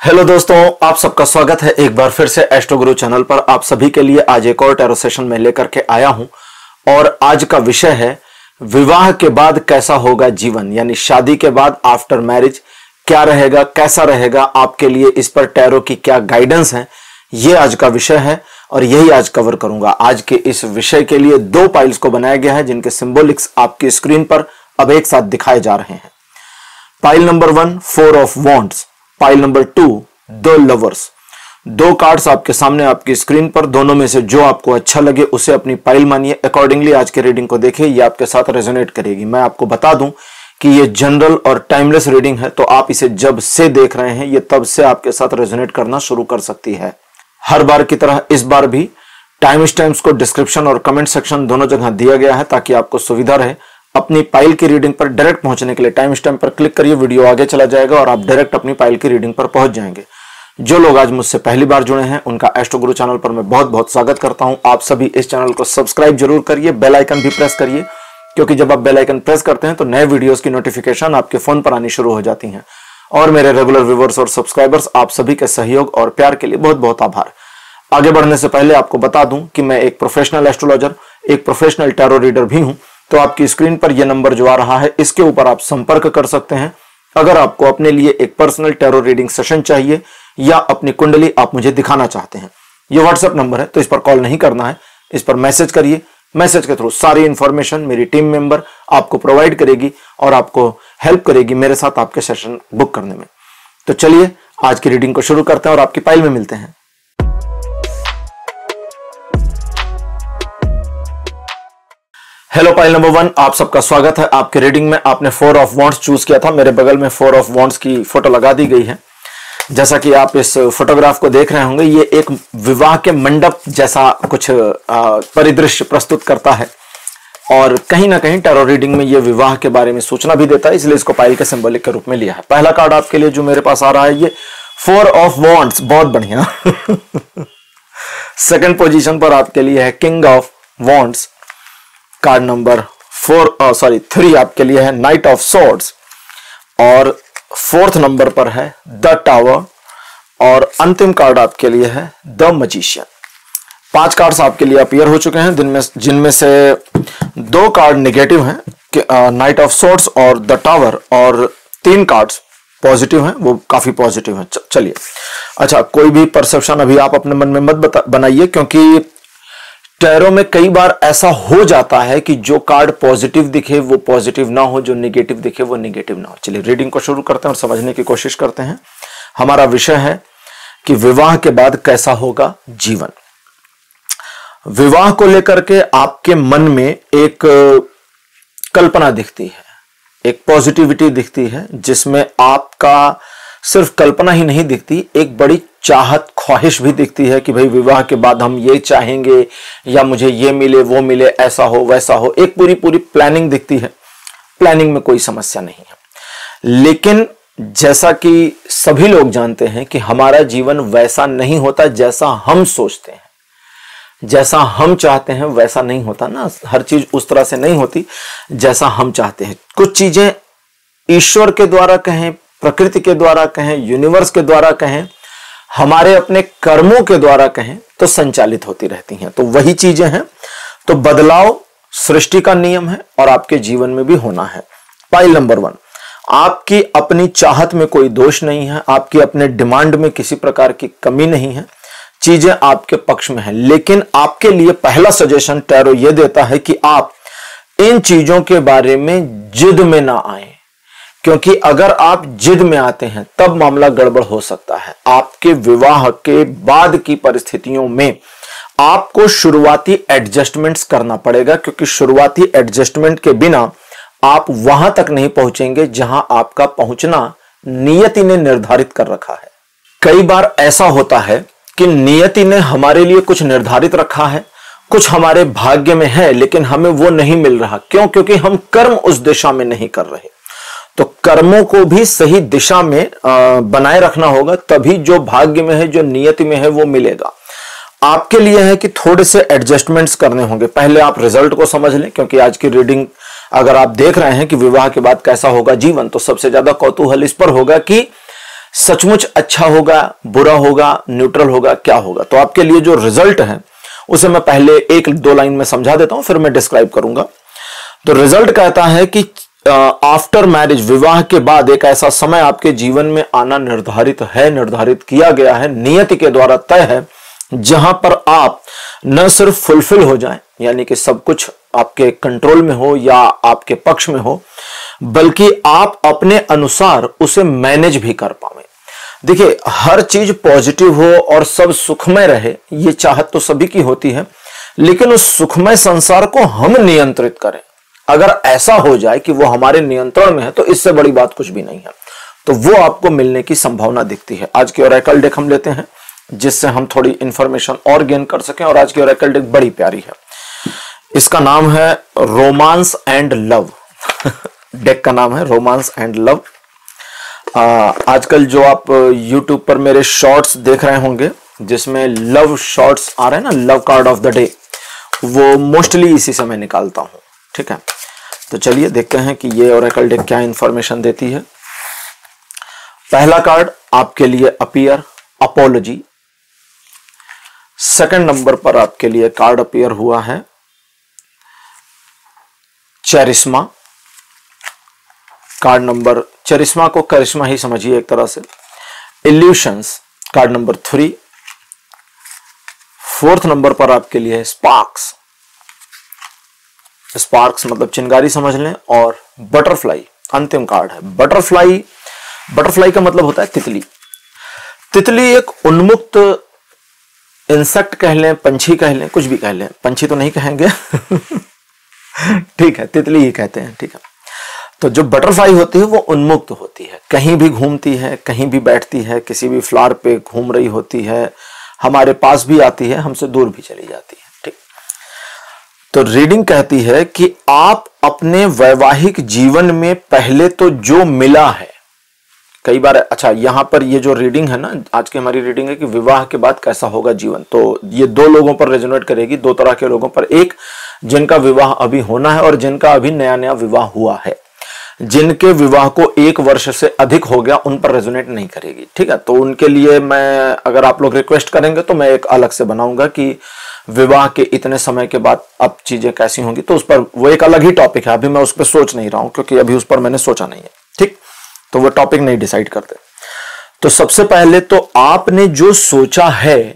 Hello दोस्तों, आप सबका स्वागत है एक बार फिर से एस्ट्रो गुरु चैनल पर। आप सभी के लिए आज एक और टैरो सेशन में लेकर के आया हूं और आज का विषय है विवाह के बाद कैसा होगा जीवन, यानी शादी के बाद आफ्टर मैरिज क्या रहेगा, कैसा रहेगा आपके लिए, इस पर टैरो की क्या गाइडेंस है, ये आज का विषय है और यही आज कवर करूंगा। आज के इस विषय के लिए दो पाइल्स को बनाया गया है जिनके सिंबॉलिक्स आपकी स्क्रीन पर अब एक साथ दिखाए जा रहे हैं। Pile number 1 4 of wands, pile number 2 the lovers. दो कार्ड्स आपके सामने आपकी स्क्रीन पर, दोनों में से जो आपको अच्छा लगे उसे अपनी पाइल मानिए। अकॉर्डिंगली आज के रीडिंग को देखिए, ये आपके साथ रेजोनेट करेगी। मैं आपको बता दूं कि ये जनरल और टाइमलेस रीडिंग है, तो आप इसे जब से देख रहे हैं ये तब से आपके साथ रेजोनेट करना शुरू कर सकती है। हर बार की तरह इस बार भी टाइम स्टैम्प्स को डिस्क्रिप्शन और कमेंट सेक्शन दोनों जगह दिया गया है ताकि आपको सुविधा रहे। अपनी पाइल की रीडिंग पर डायरेक्ट पहुंचने के लिए टाइम स्टैम्प पर क्लिक करिए, वीडियो आगे चला जाएगा और आप डायरेक्ट अपनी पाइल की रीडिंग पर पहुंच जाएंगे। जो लोग आज मुझसे पहली बार जुड़े हैं उनका एस्ट्रो गुरु चैनल पर मैं बहुत बहुत स्वागत करता हूं। आप सभी इस चैनल को सब्सक्राइब जरूर करिए, बेल आइकन भी प्रेस करिए, क्योंकि जब आप बेल आइकन प्रेस करते हैं तो नए वीडियोस की नोटिफिकेशन आपके फोन पर आनी शुरू हो जाती हैं। और मेरे रेगुलर व्यूअर्स और सब्सक्राइबर्स, आप सभी के सहयोग और प्यार के लिए बहुत बहुत आभार। आगे बढ़ने से पहले आपको बता दूं कि मैं एक प्रोफेशनल एस्ट्रोलॉजर, एक प्रोफेशनल टैरो रीडर भी हूं। तो आपकी स्क्रीन पर यह नंबर जो आ रहा है इसके ऊपर आप संपर्क कर सकते हैं अगर आपको अपने लिए एक पर्सनल टैरो रीडिंग सेशन चाहिए या अपनी कुंडली आप मुझे दिखाना चाहते हैं। यह व्हाट्सएप नंबर है, तो इस पर कॉल नहीं करना है, इस पर मैसेज करिए। मैसेज के थ्रू सारी इंफॉर्मेशन मेरी टीम मेंबर आपको प्रोवाइड करेगी और आपको हेल्प करेगी मेरे साथ आपके सेशन बुक करने में। तो चलिए आज की रीडिंग को शुरू करते हैं और आपकी पाइल में मिलते हैं। हेलो पाइल नंबर 1, आप सबका स्वागत है आपके रीडिंग में। आपने 4 ऑफ वॉन्ड्स चूज किया था, मेरे बगल में 4 ऑफ वॉन्ड्स की फोटो लगा दी गई है। जैसा कि आप इस फोटोग्राफ को देख रहे होंगे, ये एक विवाह के मंडप जैसा कुछ परिदृश्य प्रस्तुत करता है और कहीं ना कहीं टैरो रीडिंग में ये विवाह के बारे में सूचना भी देता है, इसलिए इसको पाइल के सिंबॉलिक के रूप में लिया है। पहला कार्ड आपके लिए जो मेरे पास आ रहा है ये 4 ऑफ वॉन्ड्स, बहुत बढ़िया। सेकंड पोजीशन पर आपके लिए है king of wands. Card number 3 आपके लिए है नाइट ऑफ सॉर्ड्स और 4th नंबर पर है द टावर और अंतिम कार्ड आपके लिए है द मैजिशियन। 5 कार्ड्स आपके लिए अपीयर हो चुके हैं, जिनमें से 2 कार्ड नेगेटिव हैं, नाइट ऑफ सॉर्ड्स और द टावर, और 3 कार्ड्स पॉजिटिव हैं, वो काफी पॉजिटिव हैं। चलिए, अच्छा, कोई भी परसेप्शन अभी आप अपने मन में मत बनाइए, क्योंकि टैरो में कई बार ऐसा हो जाता है कि जो कार्ड पॉजिटिव दिखे वो पॉजिटिव ना हो, जो नेगेटिव दिखे वो नेगेटिव ना हो। चलिए रीडिंग को शुरू करते हैं और समझने की कोशिश करते हैं। हमारा विषय है कि विवाह के बाद कैसा होगा जीवन। विवाह को लेकर के आपके मन में एक कल्पना दिखती है, एक पॉजिटिविटी दिखती है, जिसमें आपका सिर्फ कल्पना ही नहीं दिखती, एक बड़ी चाहत, ख्वाहिश भी दिखती है कि भाई विवाह के बाद हम ये चाहेंगे या मुझे ये मिले वो मिले, ऐसा हो वैसा हो। एक पूरी प्लानिंग दिखती है। प्लानिंग में कोई समस्या नहीं है, लेकिन जैसा कि सभी लोग जानते हैं कि हमारा जीवन वैसा नहीं होता जैसा हम सोचते हैं, जैसा हम चाहते हैं वैसा नहीं होता ना। हर चीज उस तरह से नहीं होती जैसा हम चाहते हैं। कुछ चीजें ईश्वर के द्वारा कहें, प्रकृति के द्वारा कहें, यूनिवर्स के द्वारा कहें, हमारे अपने कर्मों के द्वारा कहें तो संचालित होती रहती हैं। तो वही चीजें हैं। तो बदलाव सृष्टि का नियम है और आपके जीवन में भी होना है। पाइल नंबर 1, आपकी अपनी चाहत में कोई दोष नहीं है, आपकी अपने डिमांड में किसी प्रकार की कमी नहीं है, चीजें आपके पक्ष में है। लेकिन आपके लिए पहला सजेशन टैरो यह देता है कि आप इन चीजों के बारे में जिद में ना आए, क्योंकि अगर आप जिद में आते हैं तब मामला गड़बड़ हो सकता है। आपके विवाह के बाद की परिस्थितियों में आपको शुरुआती एडजस्टमेंट्स करना पड़ेगा, क्योंकि शुरुआती एडजस्टमेंट के बिना आप वहां तक नहीं पहुंचेंगे जहां आपका पहुंचना नियति ने निर्धारित कर रखा है। कई बार ऐसा होता है कि नियति ने हमारे लिए कुछ निर्धारित रखा है, कुछ हमारे भाग्य में है, लेकिन हमें वो नहीं मिल रहा। क्यों? क्योंकि हम कर्म उस दिशा में नहीं कर रहे। तो कर्मों को भी सही दिशा में बनाए रखना होगा, तभी जो भाग्य में है, जो नियति में है, वो मिलेगा। आपके लिए है कि थोड़े से एडजस्टमेंट्स करने होंगे। पहले आप रिजल्ट को समझ लें, क्योंकि आज की रीडिंग अगर आप देख रहे हैं कि विवाह के बाद कैसा होगा जीवन, तो सबसे ज्यादा कौतूहल इस पर होगा कि सचमुच अच्छा होगा, बुरा होगा, न्यूट्रल होगा, क्या होगा? तो आपके लिए जो रिजल्ट है उसे मैं पहले एक दो लाइन में समझा देता हूं, फिर मैं डिस्क्राइब करूंगा। तो रिजल्ट कहता है कि आफ्टर मैरिज, विवाह के बाद एक ऐसा समय आपके जीवन में आना निर्धारित है, निर्धारित किया गया है, नियति के द्वारा तय है, जहां पर आप न सिर्फ फुलफिल हो जाएं, यानी कि सब कुछ आपके कंट्रोल में हो या आपके पक्ष में हो, बल्कि आप अपने अनुसार उसे मैनेज भी कर पाएं। देखिए, हर चीज पॉजिटिव हो और सब सुखमय रहे, ये चाहत तो सभी की होती है, लेकिन उस सुखमय संसार को हम नियंत्रित करें। अगर ऐसा हो जाए कि वो हमारे नियंत्रण में है, तो इससे बड़ी बात कुछ भी नहीं है। तो वो आपको मिलने की संभावना दिखती है। आज की ओरेकल डेक हम लेते हैं, जिससे हम थोड़ी इंफॉर्मेशन और गेन कर सकें। और आज की ओरेकल डेक बड़ी प्यारी है, इसका नाम है रोमांस एंड लव। डेक का नाम है रोमांस एंड लव। आजकल जो आप YouTube पर मेरे शॉर्ट्स देख रहे होंगे, जिसमें लव शॉर्ट्स आ रहे हैं ना, love card of the day, वो मोस्टली इसी से मैं निकालता हूं। ठीक है, तो चलिए देखते हैं कि ये ओरेकल डेक क्या इंफॉर्मेशन देती है। पहला कार्ड आपके लिए अपीयर, अपॉलॉजी। सेकंड नंबर पर आपके लिए कार्ड अपीयर हुआ है चेरिश्मा। कार्ड नंबर, चेरिश्मा को करिश्मा ही समझिए एक तरह से। Illusions, card number 3। Fourth number पर आपके लिए है स्पार्क्स। स्पार्क्स मतलब चिंगारी समझ लें। और बटरफ्लाई अंतिम कार्ड है। बटरफ्लाई, बटरफ्लाई का मतलब होता है तितली। तितली एक उन्मुक्त इंसेक्ट कह लें, पंछी कह लें, कुछ भी कह लें, पंछी तो नहीं कहेंगे। ठीक है, तितली ही कहते हैं। ठीक है, तो जो बटरफ्लाई होती है वो उन्मुक्त होती है, कहीं भी घूमती है, कहीं भी बैठती है, किसी भी फ्लावर पे घूम रही होती है, हमारे पास भी आती है, हमसे दूर भी चली जाती है। ठीक, तो रीडिंग कहती है कि आप अपने वैवाहिक जीवन में पहले तो जो मिला है, कई बार, अच्छा यहां पर ये जो रीडिंग है ना, आज की हमारी रीडिंग है कि विवाह के बाद कैसा होगा जीवन, तो ये दो लोगों पर रेजोनेट करेगी, दो तरह के लोगों पर। एक, जिनका विवाह अभी होना है और जिनका अभी नया नया विवाह हुआ है। जिनके विवाह को 1 वर्ष से अधिक हो गया, उन पर रेजोनेट नहीं करेगी। ठीक है, तो उनके लिए मैं, अगर आप लोग रिक्वेस्ट करेंगे तो मैं एक अलग से बनाऊंगा कि विवाह के इतने समय के बाद अब चीजें कैसी होंगी, तो उस पर वो एक अलग ही टॉपिक है। अभी मैं उस पर सोच नहीं रहा हूं, क्योंकि अभी उस पर मैंने सोचा नहीं है। ठीक, तो वो टॉपिक नहीं डिसाइड करते। तो सबसे पहले तो आपने जो सोचा है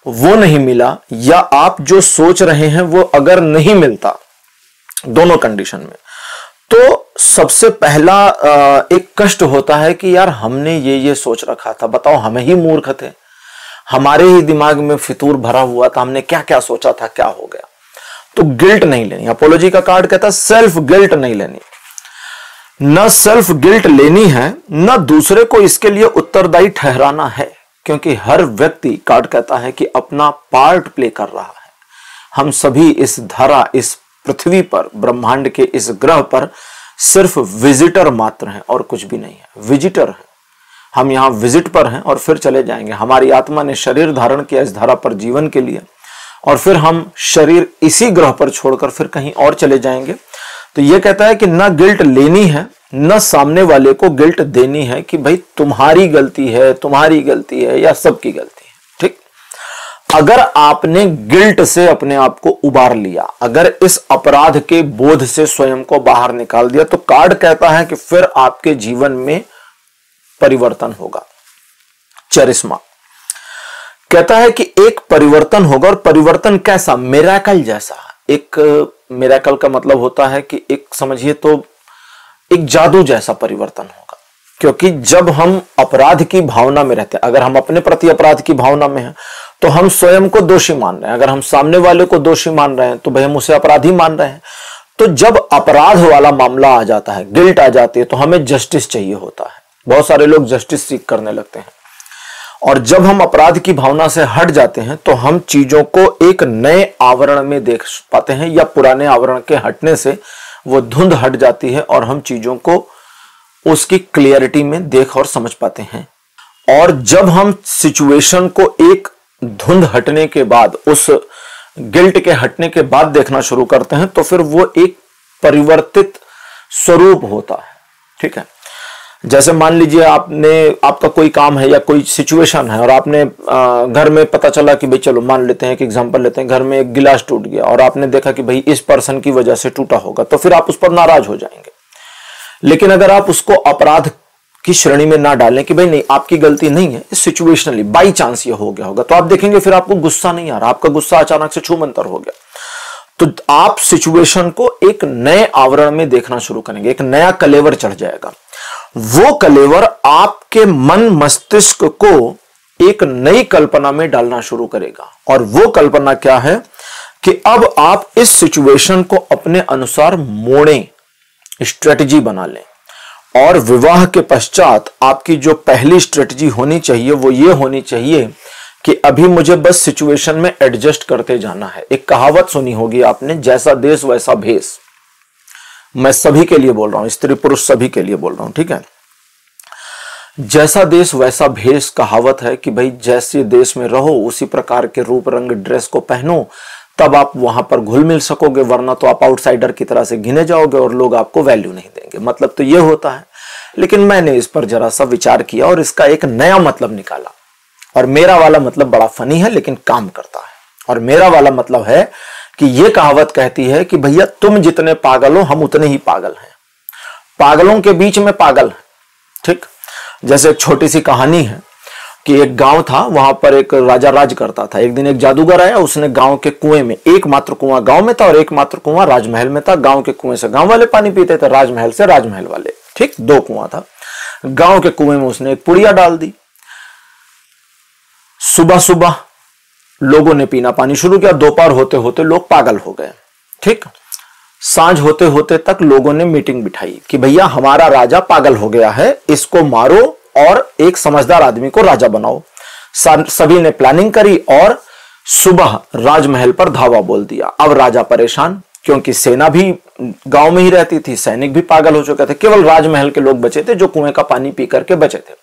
वो नहीं मिला, या आप जो सोच रहे हैं वो अगर नहीं मिलता, दोनों कंडीशन में, तो सबसे पहला एक कष्ट होता है कि यार हमने ये सोच रखा था, बताओ हमें ही मूर्ख थे, हमारे ही दिमाग में फितूर भरा हुआ था, हमने क्या क्या सोचा था, क्या हो गया। तो गिल्ट नहीं लेनी। अपोलॉजी का कार्ड कहता है सेल्फ गिल्ट नहीं लेनी। न सेल्फ गिल्ट लेनी है, न दूसरे को इसके लिए उत्तरदायी ठहराना है, क्योंकि हर व्यक्ति, कार्ड कहता है कि अपना पार्ट प्ले कर रहा है। हम सभी इस धरा, इस पृथ्वी पर, ब्रह्मांड के इस ग्रह पर सिर्फ विजिटर मात्र हैं और कुछ भी नहीं है। विजिटर हैं, हम यहां विजिट पर हैं और फिर चले जाएंगे। हमारी आत्मा ने शरीर धारण किया इस धरा पर जीवन के लिए, और फिर हम शरीर इसी ग्रह पर छोड़कर फिर कहीं और चले जाएंगे। तो यह कहता है कि न गिल्ट लेनी है, न सामने वाले को गिल्ट देनी है कि भाई तुम्हारी गलती है, तुम्हारी गलती है, या सबकी गलती है। ठीक, अगर आपने गिल्ट से अपने आप को उबार लिया, अगर इस अपराध के बोध से स्वयं को बाहर निकाल दिया, तो कार्ड कहता है कि फिर आपके जीवन में परिवर्तन होगा। चरिश्मा कहता है कि एक परिवर्तन होगा, और परिवर्तन कैसा? मिरेकल जैसा। एक मिरेकल का मतलब होता है कि एक, समझिए तो एक जादू जैसा परिवर्तन होगा। क्योंकि जब हम अपराध की भावना में रहते हैं, अगर हम अपने प्रति अपराध की भावना में हैं, तो हम स्वयं को दोषी मान रहे हैं। अगर हम सामने वाले को दोषी मान रहे हैं, तो भाई हम उसे अपराधी मान रहे हैं। तो जब अपराध वाला मामला आ जाता है, गिल्ट आ जाती है, तो हमें जस्टिस चाहिए होता है। बहुत सारे लोग जस्टिस सीख करने लगते हैं, और जब हम अपराध की भावना से हट जाते हैं, तो हम चीजों को एक नए आवरण में देख पाते हैं, या पुराने आवरण के हटने से वो धुंध हट जाती है और हम चीजों को उसकी क्लियरिटी में देख और समझ पाते हैं। और जब हम सिचुएशन को एक धुंध हटने के बाद, उस गिल्ट के हटने के बाद देखना शुरू करते हैं, तो फिर वो एक परिवर्तित स्वरूप होता है। ठीक है, जैसे मान लीजिए आपका कोई काम है या कोई सिचुएशन है और आपने घर में पता चला कि भाई चलो मान लेते हैं कि एग्जांपल लेते हैं, घर में एक गिलास टूट गया और आपने देखा कि भाई इस पर्सन की वजह से टूटा होगा, तो फिर आप उस पर नाराज हो जाएंगे। लेकिन अगर आप उसको अपराध की श्रेणी में ना डालें कि भाई नहीं आपकी गलती नहीं है, सिचुएशनली बाई चांस ये हो गया होगा, तो आप देखेंगे फिर आपको गुस्सा नहीं आ रहा, आपका गुस्सा अचानक से छूमंतर हो गया। तो आप सिचुएशन को एक नए आवरण में देखना शुरू करेंगे, एक नया कलेवर चढ़ जाएगा। वो कलेवर आपके मन मस्तिष्क को एक नई कल्पना में डालना शुरू करेगा। और वो कल्पना क्या है कि अब आप इस सिचुएशन को अपने अनुसार मोड़ें, स्ट्रेटजी बना लें। और विवाह के पश्चात आपकी जो पहली स्ट्रेटजी होनी चाहिए वो ये होनी चाहिए कि अभी मुझे बस सिचुएशन में एडजस्ट करते जाना है। एक कहावत सुनी होगी आपने, जैसा देश वैसा भेष। मैं सभी के लिए बोल रहा हूं, स्त्री पुरुष सभी के लिए बोल रहा हूं, ठीक है। जैसा देश वैसा भेष कहावत है कि भाई जैसे देश में रहो उसी प्रकार के रूप रंग ड्रेस को पहनो, तब आप वहां पर घुल मिल सकोगे, वरना तो आप आउटसाइडर की तरह से गिने जाओगे और लोग आपको वैल्यू नहीं देंगे। मतलब तो ये होता है। लेकिन मैंने इस पर जरा सा विचार किया और इसका एक नया मतलब निकाला। और मेरा वाला मतलब बड़ा फनी है लेकिन काम करता है। और मेरा वाला मतलब है कि यह कहावत कहती है कि भैया तुम जितने पागल हो हम उतने ही पागल हैं, पागलों के बीच में पागल है। ठीक, जैसे एक छोटी सी कहानी है कि एक गांव था, वहां पर एक राजा राज करता था। एक दिन एक जादूगर आया, उसने गांव के कुएं में, एकमात्र कुआं गांव में था और एकमात्र कुआं राजमहल में था। गांव के कुएं से गांव वाले पानी पीते थे, राजमहल से राजमहल वाले। ठीक, दो कुआं था। गांव के कुएं में उसने एक पुड़िया डाल दी। सुबह सुबह लोगों ने पीना पानी शुरू किया, दोपहर होते होते लोग पागल हो गए। ठीक, सांझ होते होते तक लोगों ने मीटिंग बिठाई कि भैया हमारा राजा पागल हो गया है, इसको मारो और एक समझदार आदमी को राजा बनाओ। सभी ने प्लानिंग करी और सुबह राजमहल पर धावा बोल दिया। अब राजा परेशान, क्योंकि सेना भी गांव में ही रहती थी, सैनिक भी पागल हो चुके थे, केवल राजमहल के लोग बचे थे जो कुएं का पानी पी करके बचे थे।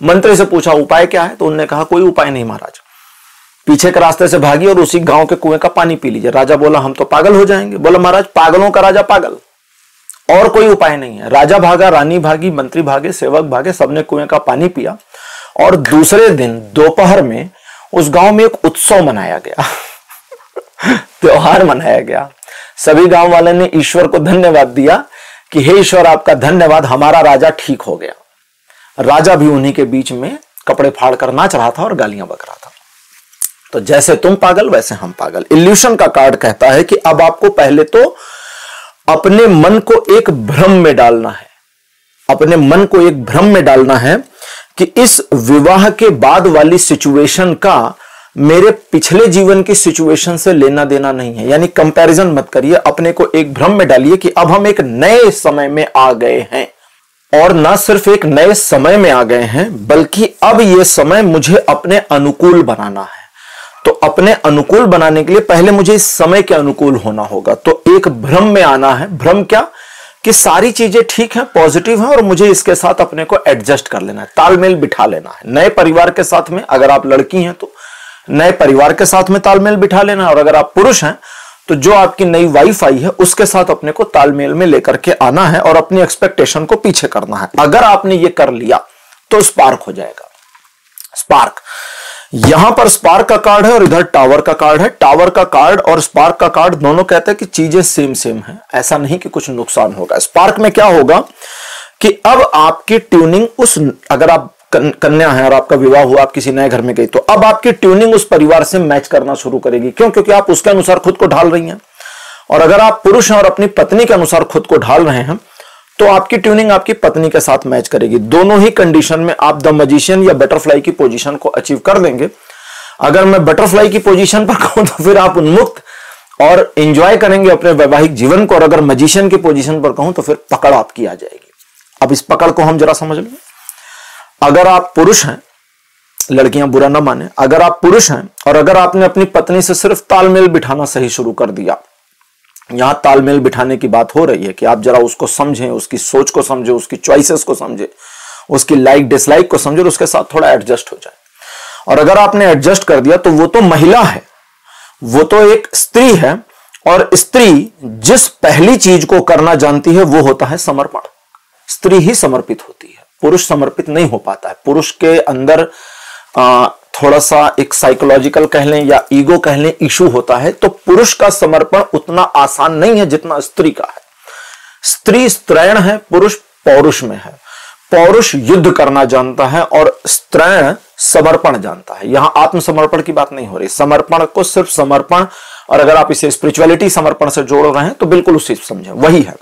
मंत्री से पूछा उपाय क्या है, तो उन्होंने कहा कोई उपाय नहीं महाराज, पीछे के रास्ते से भागिए और उसी गांव के कुएं का पानी पी लीजिए। राजा बोला हम तो पागल हो जाएंगे। बोला महाराज पागलों का राजा पागल, और कोई उपाय नहीं है। राजा भागा, रानी भागी, मंत्री भागे, सेवक भागे, सबने कुएं का पानी पिया। और दूसरे दिन दोपहर में उस गांव में एक उत्सव मनाया गया त्योहार मनाया गया। सभी गांव वाले ने ईश्वर को धन्यवाद दिया कि हे ईश्वर आपका धन्यवाद, हमारा राजा ठीक हो गया। राजा भी उन्हीं के बीच में कपड़े फाड़ कर नाच रहा था और गालियां बक रहा था। तो जैसे तुम पागल वैसे हम पागल। इल्यूशन का कार्ड कहता है कि अब आपको पहले तो अपने मन को एक भ्रम में डालना है, अपने मन को एक भ्रम में डालना है कि इस विवाह के बाद वाली सिचुएशन का मेरे पिछले जीवन की सिचुएशन से लेना देना नहीं है। यानी कंपैरिजन मत करिए, अपने को एक भ्रम में डालिए कि अब हम एक नए समय में आ गए हैं। और ना सिर्फ एक नए समय में आ गए हैं, बल्कि अब यह समय मुझे अपने अनुकूल बनाना है। तो अपने अनुकूल बनाने के लिए पहले मुझे इस समय के अनुकूल होना होगा। तो एक भ्रम में आना है। भ्रम क्या कि सारी चीजें ठीक हैं, पॉजिटिव हैं और मुझे इसके साथ अपने को एडजस्ट कर लेना है, तालमेल बिठा लेना है। नए परिवार के साथ में, अगर आप लड़की हैं तो नए परिवार के साथ में तालमेल बिठा लेना है, और अगर आप पुरुष हैं तो जो आपकी नई वाइफ आई है उसके साथ अपने को तालमेल में लेकर के आना है और अपनी एक्सपेक्टेशन को पीछे करना है। अगर आपने ये कर लिया तो स्पार्क हो जाएगा। स्पार्क, यहां पर स्पार्क का कार्ड है और इधर टावर का कार्ड है। टावर का कार्ड और स्पार्क का कार्ड दोनों कहते हैं कि चीजें सेम सेम हैं, ऐसा नहीं कि कुछ नुकसान होगा। स्पार्क में क्या होगा कि अब आपकी ट्यूनिंग उस, अगर आप कन्या है और आपका विवाह हुआ, आप किसी नए घर में गई, तो अब आपकी ट्यूनिंग उस परिवार से मैच करना शुरू करेगी। क्यों? क्योंकि आप उसके अनुसार खुद को ढाल रही हैं। और अगर आप पुरुष हैं और अपनी पत्नी के अनुसार खुद को ढाल रहे हैं तो आपकी ट्यूनिंग आपकी पत्नी के साथ मैच करेगी। दोनों ही कंडीशन में आप द मैजिशियन या बटरफ्लाई की पोजीशन को अचीव कर लेंगे। अगर मैं बटरफ्लाई की पोजीशन पर कहूं तो फिर आप उन्मुक्त और एंजॉय करेंगे अपने वैवाहिक जीवन को, और अगर मैजिशियन की पोजीशन पर कहूं तो फिर पकड़ आपकी आ जाएगी। अब इस पकड़ को हम जरा समझ लें। अगर आप पुरुष हैं, लड़कियां बुरा ना माने, अगर आप पुरुष हैं और अगर आपने अपनी पत्नी से सिर्फ तालमेल बिठाना सही शुरू कर दिया, यहां तालमेल बिठाने की बात हो रही है कि आप जरा उसको समझें, उसकी सोच को समझें, उसकी चॉइसेस को समझें, उसकी लाइक डिसलाइक को समझें और उसके साथ थोड़ा एडजस्ट हो जाए। और अगर आपने एडजस्ट कर दिया तो वो तो महिला है, वो तो एक स्त्री है, और स्त्री जिस पहली चीज को करना जानती है वो होता है समर्पण। स्त्री ही समर्पित होती है। पुरुष समर्पित नहीं हो पाता है। पुरुष के अंदर थोड़ा सा एक साइकोलॉजिकल कह लें या ईगो कह लें इशू होता है, तो पुरुष का समर्पण उतना आसान नहीं है जितना स्त्री का है। स्त्री स्त्रैण है, पुरुष पौरुष में है। पौरुष युद्ध करना जानता है और स्त्रैण समर्पण जानता है। यहां आत्मसमर्पण की बात नहीं हो रही। समर्पण को सिर्फ समर्पण, और अगर आप इसे स्पिरिचुअलिटी समर्पण से जोड़ रहे हैं तो बिल्कुल उसी समझें, वही है।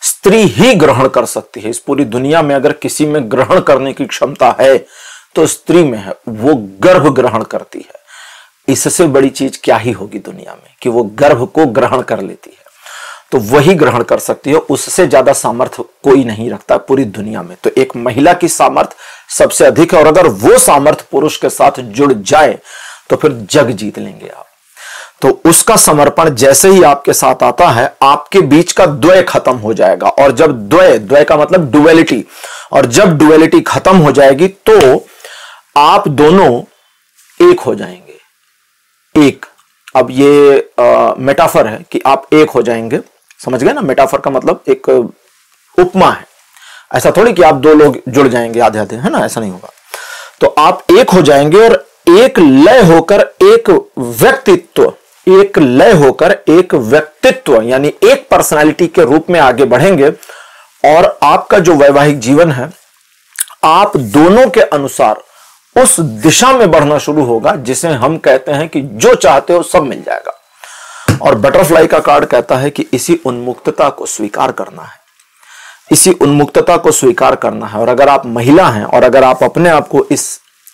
स्त्री ही ग्रहण कर सकती है। इस पूरी दुनिया में अगर किसी में ग्रहण करने की क्षमता है तो स्त्री में है। वो गर्भ ग्रहण करती है। इससे बड़ी चीज क्या ही होगी दुनिया में कि वो गर्भ को ग्रहण कर लेती है। तो वही ग्रहण कर सकती है, उससे ज्यादा सामर्थ्य कोई नहीं रखता पूरी दुनिया में। तो एक महिला की सामर्थ्य सबसे अधिक है, और अगर वो सामर्थ्य पुरुष के साथ जुड़ जाए तो फिर जग जीत लेंगे आप। तो उसका समर्पण जैसे ही आपके साथ आता है, आपके बीच का द्वय खत्म हो जाएगा। और जब द्वय का मतलब डुअलिटी, और जब डुअलिटी खत्म हो जाएगी तो आप दोनों एक हो जाएंगे। एक, अब ये मेटाफर है कि आप एक हो जाएंगे, समझ गए ना? मेटाफर का मतलब एक उपमा है। ऐसा थोड़ी कि आप दो लोग जुड़ जाएंगे आधे आधे, है ना? ऐसा नहीं होगा। तो आप एक हो जाएंगे और एक लय होकर एक व्यक्तित्व, एक लय होकर एक व्यक्तित्व यानी एक पर्सनालिटी के रूप में आगे बढ़ेंगे। और आपका जो वैवाहिक जीवन है, आप दोनों के अनुसार उस दिशा में बढ़ना शुरू होगा जिसे हम कहते हैं कि जो चाहते हो सब मिल जाएगा। और बटरफ्लाई का कार्ड कहता है कि इसी उन्मुक्तता को स्वीकार करना है, इसी उन्मुक्तता को स्वीकार करना है। और अगर आप महिला हैं और अगर आप अपने आप को इस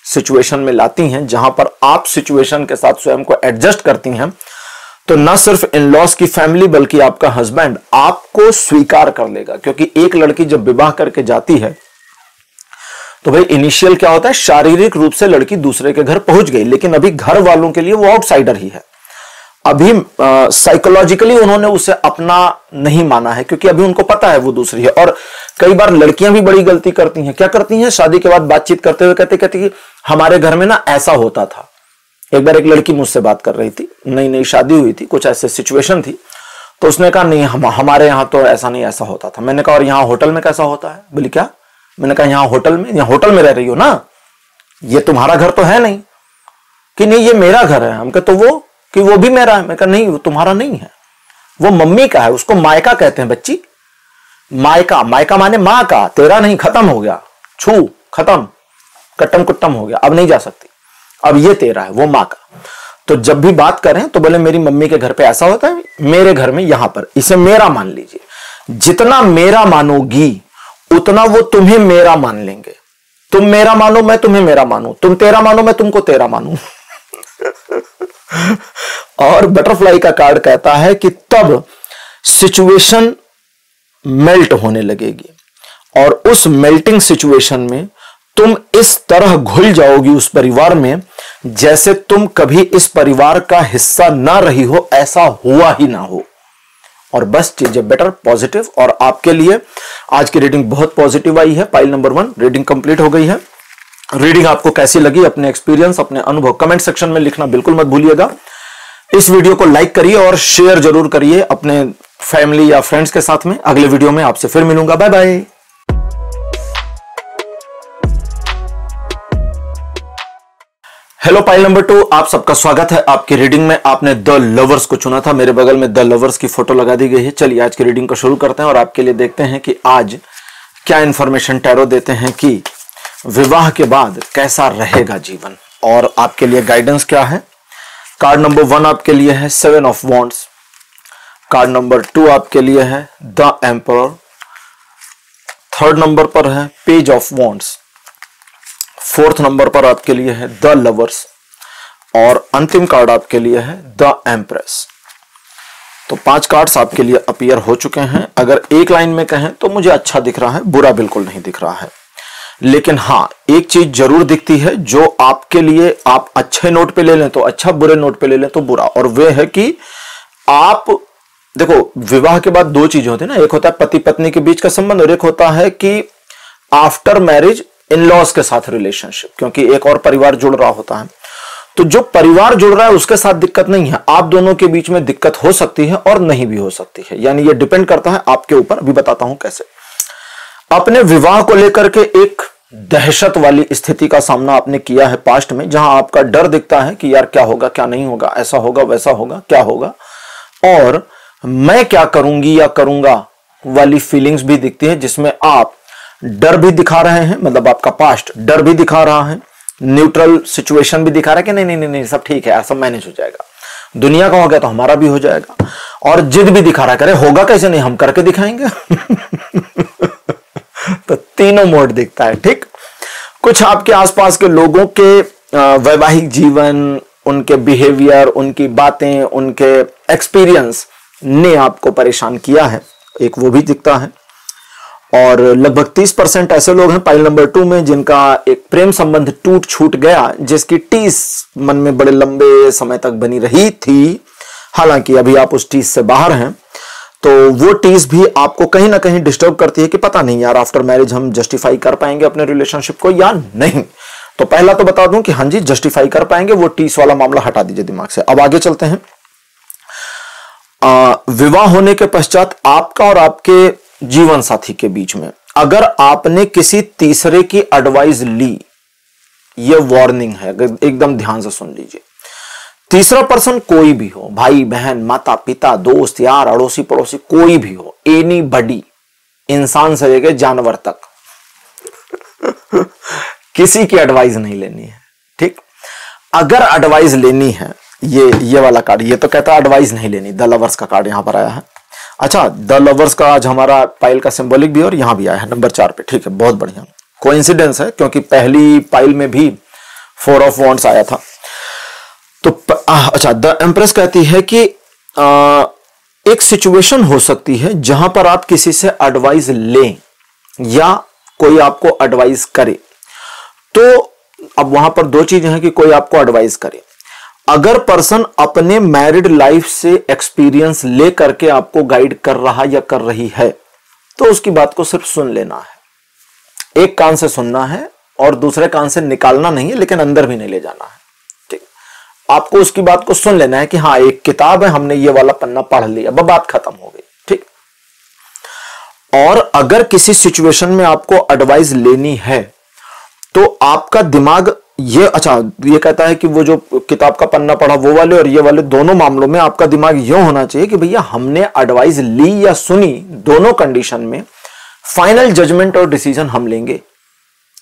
सिचुएशन में लाती हैं जहां पर आप सिचुएशन के साथ स्वयं को एडजस्ट करती हैं, तो ना सिर्फ इन लॉस की फैमिली बल्कि आपका हस्बैंड आपको स्वीकार कर लेगा। क्योंकि एक लड़की जब विवाह करके जाती है तो भाई इनिशियल क्या होता है, शारीरिक रूप से लड़की दूसरे के घर पहुंच गई, लेकिन अभी घर वालों के लिए वो आउटसाइडर ही है। अभी साइकोलॉजिकली उन्होंने उसे अपना नहीं माना है, क्योंकि अभी उनको पता है वो दूसरी है। और कई बार लड़कियां भी बड़ी गलती करती हैं। क्या करती हैं? शादी के बाद बातचीत करते हुए कहती कि हमारे घर में ना ऐसा होता था। एक बार एक लड़की मुझसे बात कर रही थी, नई नई शादी हुई थी, कुछ ऐसे सिचुएशन थी, तो उसने कहा नहीं हमारे यहाँ तो ऐसा नहीं, ऐसा होता था। मैंने कहा और यहाँ होटल में कैसा होता है? बोली क्या? मैंने कहा यहाँ होटल में, यहाँ होटल में रह रही हो ना, ये तुम्हारा घर तो है नहीं। कि नहीं ये मेरा घर है। हम कहा तो वो कि वो भी मेरा है। मैं कहा नहीं वो तुम्हारा नहीं है, वो मम्मी का है, उसको मायका कहते हैं बच्ची। मायका, मायका माने माँ का, तेरा नहीं, खत्म हो गया, छू खत्म, कट्टम कुट्टम हो गया, अब नहीं जा सकती, अब ये तेरा है, वो माँ का। तो जब भी बात करें तो बोले मेरी मम्मी के घर पे ऐसा होता है, मेरे घर में यहां पर, इसे मेरा मान लीजिए। जितना मेरा मानोगी उतना वो तुम्हें मेरा मान लेंगे। तुम मेरा मानो मैं तुम्हें मेरा मानू, तुम तेरा मानो मैं तुमको तेरा मानू। और बटरफ्लाई का कार्ड कहता है कि तब सिचुएशन मेल्ट होने लगेगी, और उस मेल्टिंग सिचुएशन में तुम इस तरह घुल जाओगी उस परिवार में जैसे तुम कभी इस परिवार का हिस्सा ना रही हो, ऐसा हुआ ही ना हो। और बस चीजें बेटर, पॉजिटिव। और आपके लिए आज की रीडिंग बहुत पॉजिटिव आई है। पाइल नंबर 1 रीडिंग कंप्लीट हो गई है। रीडिंग आपको कैसी लगी, अपने एक्सपीरियंस, अपने अनुभव कमेंट सेक्शन में लिखना बिल्कुल मत भूलिएगा। इस वीडियो को लाइक करिए और शेयर जरूर करिए अपने फैमिली या फ्रेंड्स के साथ में। अगले वीडियो में आपसे फिर मिलूंगा। Bye bye. हेलो पाइल नंबर 2, आप सबका स्वागत है आपकी रीडिंग में। आपने द लवर्स को चुना था, मेरे बगल में द लवर्स की फोटो लगा दी गई है। चलिए आज की रीडिंग को शुरू करते हैं और आपके लिए देखते हैं कि आज क्या इंफॉर्मेशन टैरो देते हैं कि विवाह के बाद कैसा रहेगा जीवन, और आपके लिए गाइडेंस क्या है। कार्ड नंबर 1 आपके लिए है 7 ऑफ वॉन्ड्स। कार्ड नंबर 2 आपके लिए है द एम्परर। थर्ड नंबर पर है page of wands. Fourth number पर आपके लिए है द लवर्स, और अंतिम कार्ड आपके लिए है द एम्प्रेस। तो 5 कार्ड्स आपके लिए अपीयर हो चुके हैं। अगर एक लाइन में कहें तो मुझे अच्छा दिख रहा है, बुरा बिल्कुल नहीं दिख रहा है। लेकिन हाँ, एक चीज जरूर दिखती है जो आपके लिए आप अच्छे नोट पे ले लें तो अच्छा, बुरे नोट पे ले लें तो बुरा। और वे है कि आप देखो, विवाह के बाद 2 चीजें होती है ना, एक होता है पति पत्नी के बीच का संबंध, और एक होता है कि आफ्टर मैरिज इन लॉज के साथ रिलेशनशिप, क्योंकि एक और परिवार जुड़ रहा होता है। तो जो परिवार जुड़ रहा है उसके साथ दिक्कत नहीं है, आप दोनों के बीच में दिक्कत हो सकती है और नहीं भी हो सकती है, यानी ये डिपेंड करता है आपके ऊपर। अभी बताता हूं कैसे। अपने विवाह को लेकर के एक दहशत वाली स्थिति का सामना आपने किया है पास्ट में, जहां आपका डर दिखता है कि यार क्या होगा क्या नहीं होगा, ऐसा होगा वैसा होगा, क्या होगा, और मैं क्या करूंगी या करूंगा वाली फीलिंग्स भी दिखती है, जिसमें आप डर भी दिखा रहे हैं, मतलब आपका पास्ट डर भी दिखा रहा है, न्यूट्रल सिचुएशन भी दिखा रहा है कि नहीं नहीं नहीं नहीं सब ठीक है, सब मैनेज हो जाएगा, दुनिया का हो गया तो हमारा भी हो जाएगा, और जिद भी दिखा रहा है, करे होगा कैसे नहीं, हम करके दिखाएंगे। तो तीनों मोड दिखता है। ठीक, कुछ आपके आसपास के लोगों के वैवाहिक जीवन, उनके बिहेवियर, उनकी बातें, उनके एक्सपीरियंस ने आपको परेशान किया है, एक वो भी दिखता है। और लगभग 30% ऐसे लोग हैं पाइल नंबर 2 में जिनका एक प्रेम संबंध टूट छूट गया, जिसकी टीस मन में बड़े लंबे समय तक बनी रही थी। हालांकि अभी आप उस टीस से बाहर हैं, तो वो टीस भी आपको कहीं ना कहीं डिस्टर्ब करती है कि पता नहीं यार आफ्टर मैरिज हम जस्टिफाई कर पाएंगे अपने रिलेशनशिप को या नहीं। तो पहला तो बता दूं कि हाँ जी जस्टिफाई कर पाएंगे, वो टीस वाला मामला हटा दीजिए दिमाग से। अब आगे चलते हैं। विवाह होने के पश्चात आपका और आपके जीवन साथी के बीच में अगर आपने किसी तीसरे की एडवाइस ली, ये वार्निंग है, एकदम ध्यान से सुन लीजिए। तीसरा पर्सन कोई भी हो, भाई बहन, माता पिता, दोस्त यार, अड़ोसी पड़ोसी, कोई भी हो, एनी बडी, इंसान से लेकर जानवर तक, किसी की एडवाइस नहीं लेनी है। ठीक, अगर एडवाइस लेनी है, ये वाला कार्ड ये तो कहता है एडवाइस नहीं लेनी, द लवर्स का कार्ड यहां पर आया है। अच्छा, द लवर्स का आज हमारा पाइल का सिंबॉलिक भी और यहां भी आया है नंबर 4 पे। ठीक है, बहुत बढ़िया कोइंसिडेंस है, क्योंकि पहली पाइल में भी 4 ऑफ वॉन्ड्स आया था। तो अच्छा, द एम्प्रेस कहती है कि एक सिचुएशन हो सकती है जहां पर आप किसी से एडवाइस लें या कोई आपको एडवाइस करे। तो अब वहां पर दो चीजें हैं कि कोई आपको एडवाइस करे, अगर पर्सन अपने मैरिड लाइफ से एक्सपीरियंस ले करके आपको गाइड कर रहा या कर रही है, तो उसकी बात को सिर्फ सुन लेना है। एक कान से सुनना है और दूसरे कान से निकालना नहीं है, लेकिन अंदर भी नहीं ले जाना है। ठीक, आपको उसकी बात को सुन लेना है कि हाँ एक किताब है, हमने ये वाला पन्ना पढ़ लिया, अब बात खत्म हो गई। ठीक, और अगर किसी सिचुएशन में आपको एडवाइस लेनी है तो आपका दिमाग ये कहता है कि वो जो किताब का पन्ना पढ़ा वो वाले और ये वाले दोनों मामलों में आपका दिमाग यूं होना चाहिए कि भैया हमने एडवाइस ली या सुनी, दोनों कंडीशन में फाइनल जजमेंट और डिसीजन हम लेंगे।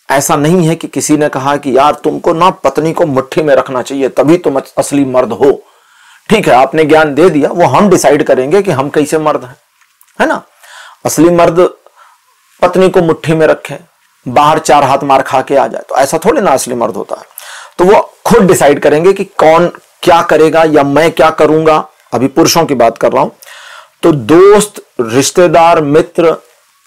ऐसा नहीं है कि किसी ने कहा कि यार तुमको ना पत्नी को मुट्ठी में रखना चाहिए तभी तुम असली मर्द हो। ठीक है, आपने ज्ञान दे दिया, वो हम डिसाइड करेंगे कि हम कैसे मर्द हैं, है ना। असली मर्द पत्नी को मुट्ठी में रखे, बाहर 4 हाथ मार खा के आ जाए, तो ऐसा थोड़ी ना असली मर्द होता है। तो वो खुद डिसाइड करेंगे कि कौन क्या करेगा या मैं क्या करूंगा। अभी पुरुषों की बात कर रहा हूं, तो दोस्त, रिश्तेदार, मित्र,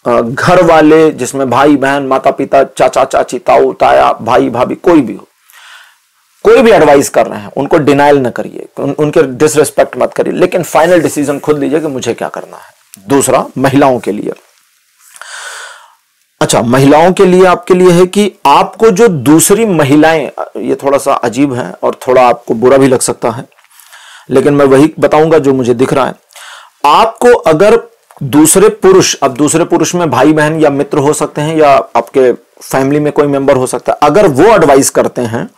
घर वाले, जिसमें भाई बहन, माता पिता, चाचा चाची, ताऊ ताया, भाई भाभी, कोई भी हो, कोई भी एडवाइस कर रहे हैं उनको डिनाइल न करिए, उनके डिसरिस्पेक्ट मत करिए, लेकिन फाइनल डिसीजन खुद लीजिए कि मुझे क्या करना है। दूसरा, महिलाओं के लिए। अच्छा, महिलाओं के लिए आपके लिए है कि आपको जो दूसरी महिलाएं, ये थोड़ा सा अजीब है और थोड़ा आपको बुरा भी लग सकता है, लेकिन मैं वही बताऊंगा जो मुझे दिख रहा है। आपको अगर दूसरे पुरुष, अब दूसरे पुरुष में भाई बहन या मित्र हो सकते हैं या आपके फैमिली में कोई मेंबर हो सकता है, अगर वो एडवाइस करते हैं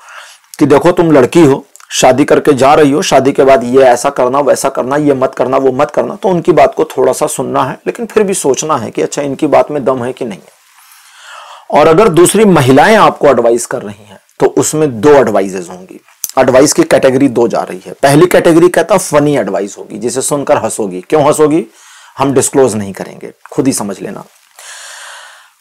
कि देखो तुम लड़की हो, शादी करके जा रही हो, शादी के बाद ये ऐसा करना वैसा करना, ये मत करना वो मत करना, तो उनकी बात को थोड़ा सा सुनना है, लेकिन फिर भी सोचना है कि अच्छा इनकी बात में दम है कि नहीं है। और अगर दूसरी महिलाएं आपको एडवाइस कर रही हैं तो उसमें 2 एडवाइजेज होंगी। एडवाइस की कैटेगरी 2 जा रही है। पहली कैटेगरी कहता फनी एडवाइस होगी, जिसे सुनकर हंसोगी। क्यों हंसोगी हम डिस्क्लोज नहीं करेंगे, खुद ही समझ लेना।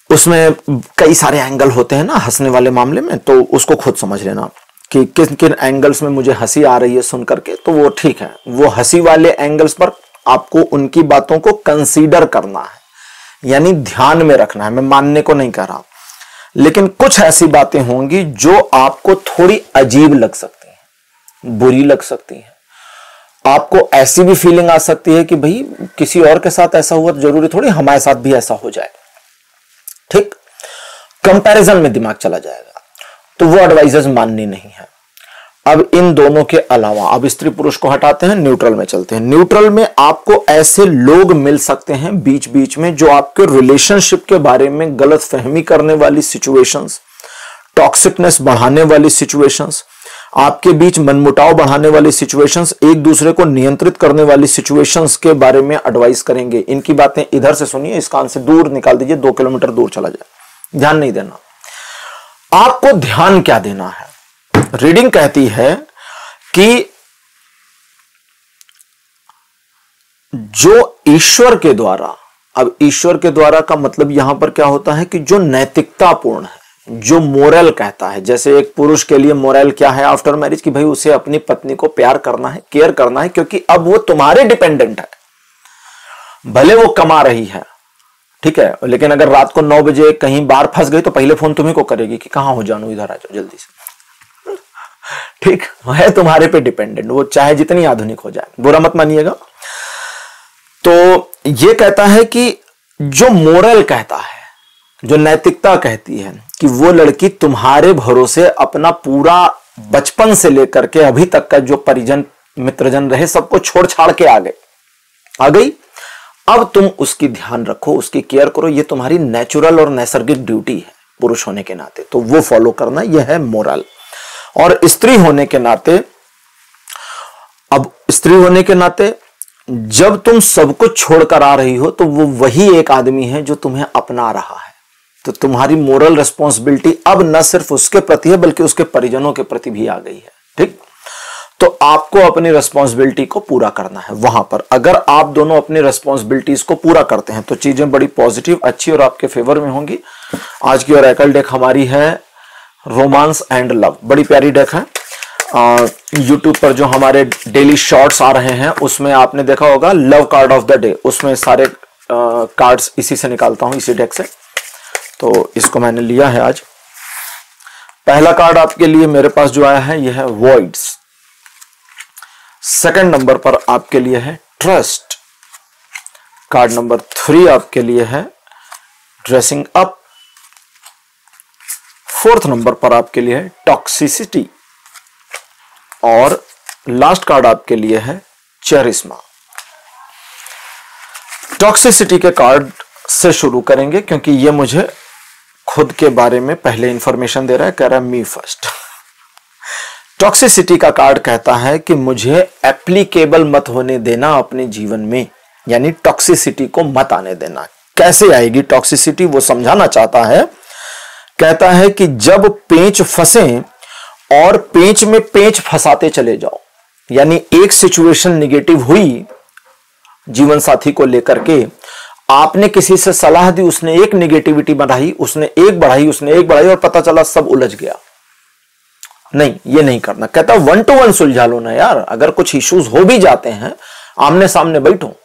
उसमें कई सारे एंगल होते हैं ना हंसने वाले मामले में, तो उसको खुद समझ लेना कि किन किन एंगल्स में मुझे हंसी आ रही है सुन करके, तो वो ठीक है। वो हंसी वाले एंगल्स पर आपको उनकी बातों को कंसीडर करना है, यानी ध्यान में रखना है। मैं मानने को नहीं कह रहा, लेकिन कुछ ऐसी बातें होंगी जो आपको थोड़ी अजीब लग सकती हैं, बुरी लग सकती हैं। आपको ऐसी भी फीलिंग आ सकती है कि भाई किसी और के साथ ऐसा हुआ तो जरूरी थोड़ी हमारे साथ भी ऐसा हो जाए। ठीक, कंपैरिजन में दिमाग चला जाएगा, तो वो एडवाइजर्स माननी नहीं है। अब इन दोनों के अलावा, अब स्त्री पुरुष को हटाते हैं, न्यूट्रल में चलते हैं। न्यूट्रल में आपको ऐसे लोग मिल सकते हैं बीच बीच में जो आपके रिलेशनशिप के बारे में गलत फहमी करने वाली सिचुएशंस, टॉक्सिकनेस बढ़ाने वाली सिचुएशंस, आपके बीच मनमुटाव बढ़ाने वाली सिचुएशंस, एक दूसरे को नियंत्रित करने वाली सिचुएशंस के बारे में एडवाइस करेंगे। इनकी बातें इधर से सुनिए, इस कान से दूर निकाल दीजिए, 2 किलोमीटर दूर चला जाए, ध्यान नहीं देना। आपको ध्यान क्या देना है? रीडिंग कहती है कि जो ईश्वर के द्वारा, अब ईश्वर के द्वारा का मतलब यहां पर क्या होता है कि जो नैतिकतापूर्ण है, जो मोरल कहता है। जैसे एक पुरुष के लिए मोरल क्या है आफ्टर मैरिज, कि भाई उसे अपनी पत्नी को प्यार करना है, केयर करना है, क्योंकि अब वो तुम्हारे डिपेंडेंट है। भले वो कमा रही है, ठीक है, लेकिन अगर रात को 9 बजे कहीं बाहर फंस गई तो पहले फोन तुम्ही को करेगी कि कहां हो जानू, इधर आ जाओ जल्दी से। ठीक है, तुम्हारे पे डिपेंडेंट, वो चाहे जितनी आधुनिक हो जाए, बुरा मत मानिएगा। तो ये कहता है कि जो मोरल कहता है, जो नैतिकता कहती है कि वो लड़की तुम्हारे भरोसे अपना पूरा बचपन से लेकर के अभी तक का जो परिजन मित्रजन रहे सबको छोड़ छाड़ के आ गई, अब तुम उसकी ध्यान रखो, उसकी केयर करो, ये तुम्हारी नेचुरल और नैसर्गिक ड्यूटी है पुरुष होने के नाते, तो वो फॉलो करना, यह है मोरल। और स्त्री होने के नाते, अब स्त्री होने के नाते जब तुम सब कुछ छोड़कर आ रही हो तो वो वही एक आदमी है जो तुम्हें अपना रहा है, तो तुम्हारी मोरल रिस्पॉन्सिबिलिटी अब न सिर्फ उसके प्रति है बल्कि उसके परिजनों के प्रति भी आ गई है। ठीक, तो आपको अपनी रिस्पॉन्सिबिलिटी को पूरा करना है वहां पर। अगर आप दोनों अपनी रिस्पॉन्सिबिलिटीज को पूरा करते हैं तो चीजें बड़ी पॉजिटिव, अच्छी और आपके फेवर में होंगी। आज की ओरेकल डेक हमारी है रोमांस एंड लव, बड़ी प्यारी डेक है। यूट्यूब पर जो हमारे डेली शॉर्ट्स आ रहे हैं उसमें आपने देखा होगा love card of the day, उसमें सारे कार्ड्स इसी से निकालता हूं, इसी डेक से। तो इसको मैंने लिया है आज। पहला कार्ड आपके लिए मेरे पास जो आया है यह है वॉइड्स। सेकंड नंबर पर आपके लिए है ट्रस्ट। कार्ड नंबर 3 आपके लिए है ड्रेसिंग अप। फोर्थ नंबर पर आपके लिए है टॉक्सिसिटी। और लास्ट कार्ड आपके लिए है चेरिस्मा। टॉक्सिसिटी के कार्ड से शुरू करेंगे क्योंकि ये मुझे खुद के बारे में पहले इंफॉर्मेशन दे रहा है, कह रहा है मी फर्स्ट। टॉक्सिसिटी का कार्ड कहता है कि मुझे एप्लीकेबल मत होने देना अपने जीवन में, यानी टॉक्सिसिटी को मत आने देना। कैसे आएगी टॉक्सिसिटी वो समझाना चाहता है। कहता है कि जब पेंच फंसे और पेंच में पेंच फंसाते चले जाओ, यानी एक सिचुएशन निगेटिव हुई जीवन साथी को लेकर के, आपने किसी से सलाह दी, उसने एक निगेटिविटी बढ़ाई, उसने एक बढ़ाई और पता चला सब उलझ गया। नहीं, ये नहीं करना। कहता 1 to 1 सुलझा लो ना यार। अगर कुछ इश्यूज हो भी जाते हैं, आमने सामने बैठो,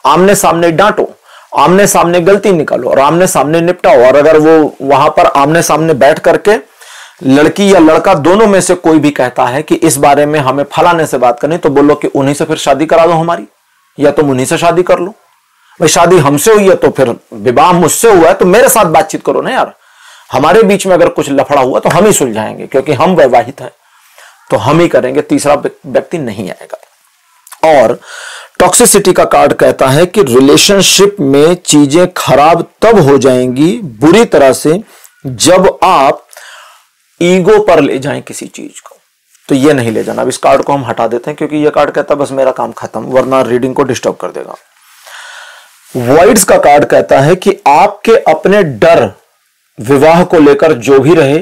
आमने सामने डांटो, आमने सामने गलती निकालो और आमने सामने निपटाओ। और अगर वो वहां पर आमने सामने बैठ करके लड़की या लड़का दोनों में से कोई भी कहता है कि इस बारे में हमें फलाने से बात करनी, तो बोलो कि उन्हीं से फिर शादी करा दो हमारी, या तुम उन्हीं से शादी कर लो। भाई शादी हमसे हुई है तो फिर विवाह मुझसे हुआ है तो मेरे साथ बातचीत करो ना यार। हमारे बीच में अगर कुछ लफड़ा हुआ तो हम ही सुलझाएंगे क्योंकि हम वैवाहित हैं, तो हम ही करेंगे, तीसरा व्यक्ति नहीं आएगा। और टॉक्सिसिटी का कार्ड कहता है कि रिलेशनशिप में चीजें खराब तब हो जाएंगी बुरी तरह से जब आप ईगो पर ले जाएं किसी चीज को, तो ये नहीं ले जाना। अब इस कार्ड को हम हटा देते हैं क्योंकि ये कार्ड कहता है बस मेरा काम खत्म, वरना रीडिंग को डिस्टर्ब कर देगा। वॉइड्स का कार्ड कहता है कि आपके अपने डर विवाह को लेकर जो भी रहे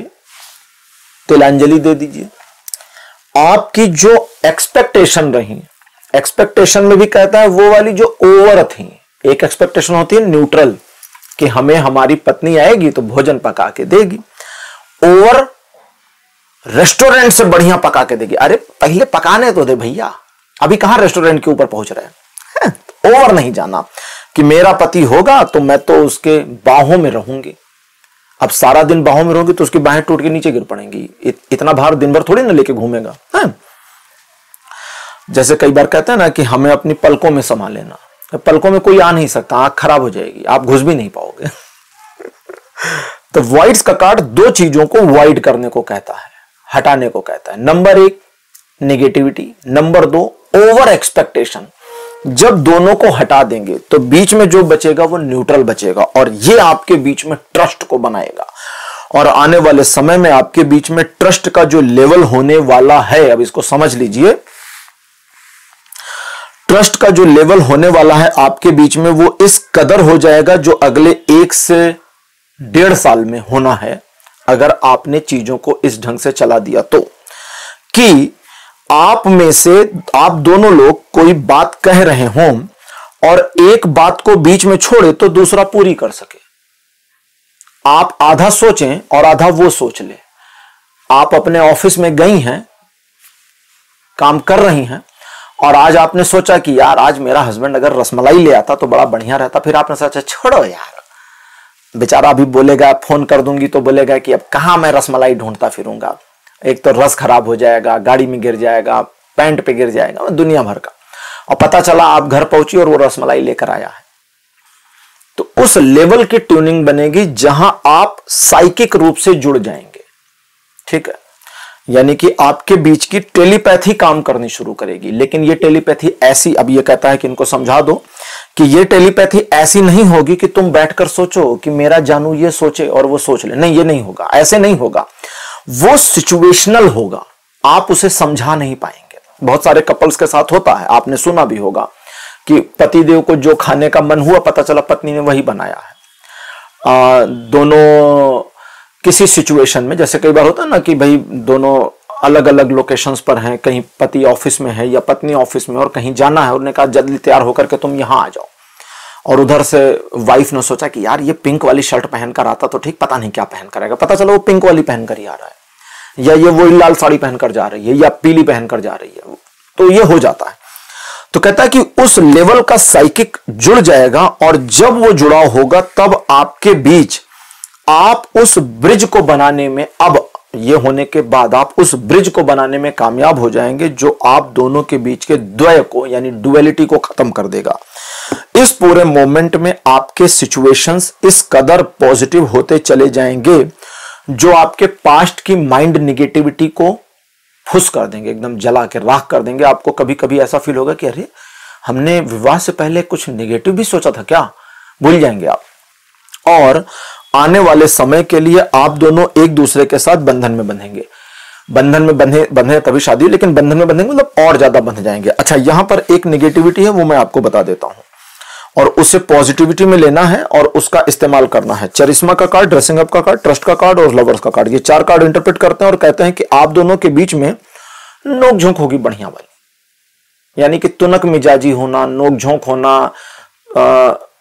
तिलांजलि दे दीजिए। आपकी जो एक्सपेक्टेशन रही, एक्सपेक्टेशन में भी कहता है वो वाली जो ओवर थी। एक एक्सपेक्टेशन होती है न्यूट्रल कि हमें हमारी पत्नी आएगी तो भोजन पका के देगी, ओवर रेस्टोरेंट से बढ़िया पका के देगी। अरे पहले पकाने तो दे भैया, अभी कहां रेस्टोरेंट के ऊपर पहुंच रहे हैं। ओवर नहीं जाना कि मेरा पति होगा तो मैं तो उसके बाहों में रहूंगी। अब सारा दिन बाहों में रहूंगी तो उसकी बाहें टूट के नीचे गिर पड़ेंगी। इतना भार दिन भर थोड़ी ना लेके घूमेगा। जैसे कई बार कहते हैं ना कि हमें अपनी पलकों में समा लेना, पलकों में कोई आ नहीं सकता, आंख खराब हो जाएगी, आप घुस भी नहीं पाओगे। तो वॉइड्स का कार्ड 2 चीजों को वॉइड करने को कहता है, हटाने को कहता है। Number 1 negativity, number 2 over expectation. जब दोनों को हटा देंगे तो बीच में जो बचेगा वो न्यूट्रल बचेगा, और ये आपके बीच में ट्रस्ट को बनाएगा। और आने वाले समय में आपके बीच में ट्रस्ट का जो लेवल होने वाला है, अब इसको समझ लीजिए, ट्रस्ट का जो लेवल होने वाला है आपके बीच में, वो इस कदर हो जाएगा जो अगले 1 से 1.5 साल में होना है, अगर आपने चीजों को इस ढंग से चला दिया तो, कि आप में से आप दोनों लोग कोई बात कह रहे हों और एक बात को बीच में छोड़े तो दूसरा पूरी कर सके। आप आधा सोचें और आधा वो सोच ले। आप अपने ऑफिस में गई हैं, काम कर रही हैं, और आज आपने सोचा कि यार आज मेरा हस्बैंड अगर रसमलाई ले आता तो बड़ा बढ़िया रहता, फिर आपने सोचा छोड़ो यार, बेचारा अभी बोलेगा, फोन कर दूंगी तो बोलेगा कि अब कहां मैं रसमलाई ढूंढता फिरूंगा, एक तो रस खराब हो जाएगा, गाड़ी में गिर जाएगा, पैंट पे गिर जाएगा, दुनिया भर का। और पता चला आप घर पहुंची और वो रसमलाई लेकर आया है। तो उस लेवल की ट्यूनिंग बनेगी जहां आप साइकिक रूप से जुड़ जाएंगे, ठीक है, यानी कि आपके बीच की टेलीपैथी काम करनी शुरू करेगी। लेकिन ये टेलीपैथी ऐसी, अब ये कहता है कि इनको समझा दो कि ये टेलीपैथी ऐसी नहीं होगी कि तुम बैठकर सोचो कि मेरा जानू ये सोचे और वो सोच ले, नहीं, ये नहीं होगा, ऐसे नहीं होगा। वो सिचुएशनल होगा, आप उसे समझा नहीं पाएंगे। बहुत सारे कपल्स के साथ होता है, आपने सुना भी होगा कि पतिदेव को जो खाने का मन हुआ, पता चला पत्नी ने वही बनाया है। दोनों किसी सिचुएशन में, जैसे कई बार होता है ना कि भाई दोनों अलग अलग लोकेशंस पर हैं, कहीं पति ऑफिस में है या पत्नी ऑफिस में, और कहीं जाना है, उन्होंने कहा जल्दी तैयार होकर के तुम यहां आ जाओ, और उधर से वाइफ ने सोचा कि यार ये पिंक वाली शर्ट पहनकर आता तो ठीक, पता नहीं क्या पहन कर आएगा, पता चला वो पिंक वाली पहनकर ही आ रहा है, या ये वही लाल साड़ी पहनकर जा रही है या पीली पहनकर जा रही है, तो ये हो जाता है। तो कहता है कि उस लेवल का साइकिक जुड़ जाएगा, और जब वो जुड़ा होगा तब आपके बीच, आप उस ब्रिज को बनाने में, अब ये होने के बाद आप उस ब्रिज को बनाने में कामयाब हो जाएंगे, जो आप दोनों के बीच के द्वय को, यानी डुअलिटी को खत्म कर देगा। इस पूरे मोमेंट में आपके सिचुएशंस इस कदर पॉजिटिव होते चले जाएंगे जो आपके पास्ट की माइंड निगेटिविटी को फुस कर देंगे, एकदम जला के राख कर देंगे। आपको कभी कभी ऐसा फील होगा कि अरे हमने विवाह से पहले कुछ निगेटिव भी सोचा था क्या, भूल जाएंगे आप। और आने वाले समय के लिए आप दोनों एक दूसरे के साथ बंधन में बंधेंगे। बंधन में बंधे तभी शादी, लेकिन बंधन में बंधेंगे मतलब और ज्यादा बंध जाएंगे। अच्छा, यहां पर एक निगेटिविटी है, वो मैं आपको बता देता हूं, और उसे पॉजिटिविटी में लेना है और उसका इस्तेमाल करना है। चरिश्मा का कार्ड, ड्रेसिंग अप का कार्ड, ट्रस्ट का कार्ड और लवर्स का कार्ड, ये 4 कार्ड इंटरप्रेट करते हैं और कहते हैं कि आप दोनों के बीच में नोक झोंक होगी बढ़िया वाली, यानी कि तुनक मिजाजी होना, नोक झोंक होना,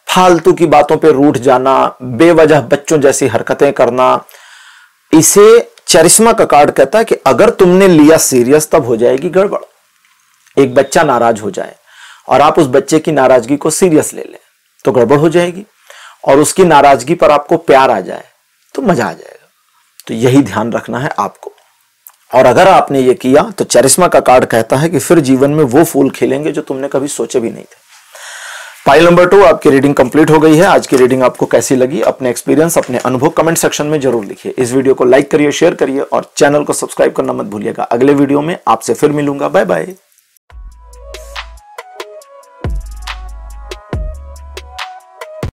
फालतू की बातों पे रूठ जाना, बेवजह बच्चों जैसी हरकतें करना। इसे चरिश्मा का कार्ड कहता है कि अगर तुमने लिया सीरियस तब हो जाएगी गड़बड़। एक बच्चा नाराज हो जाए और आप उस बच्चे की नाराजगी को सीरियस ले लें तो गड़बड़ हो जाएगी, और उसकी नाराजगी पर आपको प्यार आ जाए तो मजा आ जाएगा। तो यही ध्यान रखना है आपको, और अगर आपने ये किया तो चरिश्मा का कार्ड कहता है कि फिर जीवन में वो फूल खिलेंगे जो तुमने कभी सोचे भी नहीं थे। फाइल नंबर 2 आपकी रीडिंग कंप्लीट हो गई है। आज की रीडिंग आपको कैसी लगी, अपने एक्सपीरियंस, अपने अनुभव कमेंट सेक्शन में जरूर लिखिए। इस वीडियो को लाइक करिए, शेयर करिए और चैनल को सब्सक्राइब करना मत भूलिएगा। अगले वीडियो में आपसे फिर मिलूंगा। Bye bye.